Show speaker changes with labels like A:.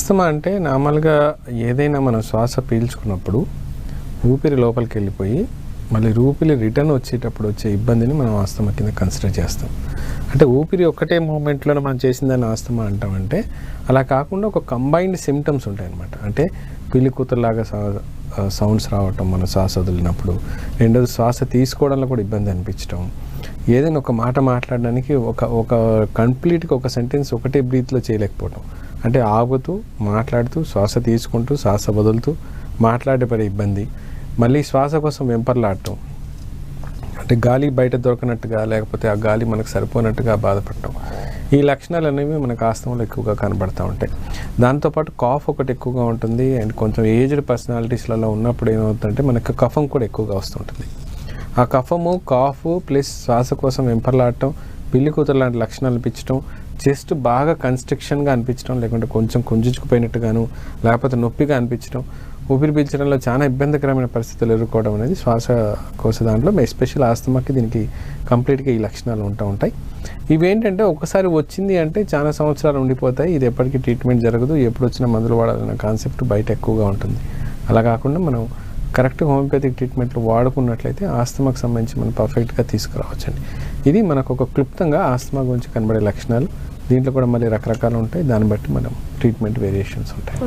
A: Asthma అంటే నార్మల్గా ఏదైనా మనం శ్వాస పీల్చుకున్నప్పుడు ఊపిరి లోపలికి వెళ్ళిపోయి మళ్ళీ ఊపిరి రిటర్న్ వచ్చేటప్పుడు వచ్చే ఇబ్బందిని మనం ఆస్తమా కింద కన్సిడర్ చేస్తాం. అంటే ఊపిరి ఒక్కటే మూమెంట్లో మనం చేసిందని ఆస్తమా అంటామంటే అలా కాకుండా ఒక కంబైన్డ్ సిమ్టమ్స్ ఉంటాయన్నమాట. అంటే పిల్లి కూతురులాగా సౌండ్స్ రావటం మన శ్వాస వదిలినప్పుడు, రెండోది శ్వాస తీసుకోవడంలో కూడా ఇబ్బంది అనిపించడం, ఏదైనా ఒక మాట మాట్లాడడానికి ఒక కంప్లీట్గా ఒక సెంటెన్స్ ఒకటే బ్రీత్లో చేయలేకపోవడం, అంటే ఆగుతూ మాట్లాడుతూ శ్వాస తీసుకుంటూ శ్వాస వదులుతూ మాట్లాడే పడే ఇబ్బంది, మళ్ళీ శ్వాస కోసం వెంపర్లాడటం, అంటే గాలి బయట దొరకనట్టుగా లేకపోతే ఆ గాలి మనకు సరిపోనట్టుగా బాధపడటం, ఈ లక్షణాలు అనేవి మనకు ఆస్తమాలో ఎక్కువగా కనబడుతూ ఉంటాయి. దాంతోపాటు కాఫ్ ఒకటి ఎక్కువగా ఉంటుంది. అండ్ కొంచెం ఏజ్డ్ పర్సనాలిటీస్లలో ఉన్నప్పుడు ఏమవుతుందంటే మనకు కఫం కూడా ఎక్కువగా వస్తుంటుంది. ఆ కఫము, కాఫ్ ప్లస్ శ్వాస కోసం వెంపర్లాడటం, పిల్లి కూతురు లాంటి లక్షణాలు అనిపించడం, చెస్ట్ బాగా కన్స్ట్రిక్షన్గా అనిపించడం, లేకుంటే కొంచెం కుంజుకుపోయినట్టుగాను లేకపోతే నొప్పిగా అనిపించడం, ఊపిరి పీల్చడంలో చాలా ఇబ్బందికరమైన పరిస్థితులు ఎదుర్కోవడం అనేది శ్వాసకోశ దాంట్లో ఎస్పెషల్ ఆస్తమాకి దీనికి కంప్లీట్గా ఈ లక్షణాలు ఉంటాయి. ఇవేంటంటే ఒకసారి వచ్చింది అంటే చాలా సంవత్సరాలు ఉండిపోతాయి. ఇది ఎప్పటికీ ట్రీట్మెంట్ జరగదు, ఎప్పుడు వచ్చినా మందులు వాడాలన్న కాన్సెప్ట్ బయట ఎక్కువగా ఉంటుంది. అలా కాకుండా మనం కరెక్ట్ హోమియోపతిక్ ట్రీట్మెంట్లు వాడుకున్నట్లయితే ఆస్తమాకు సంబంధించి మనం పర్ఫెక్ట్గా తీసుకురావచ్చండి. ఇది మనకు ఒక క్లుప్తంగా ఆస్తమా గురించి కనబడే లక్షణాలు. దీంట్లో కూడా మళ్ళీ రకరకాలు ఉంటాయి, దాన్ని బట్టి మనం ట్రీట్మెంట్ వేరియేషన్స్ ఉంటాయి.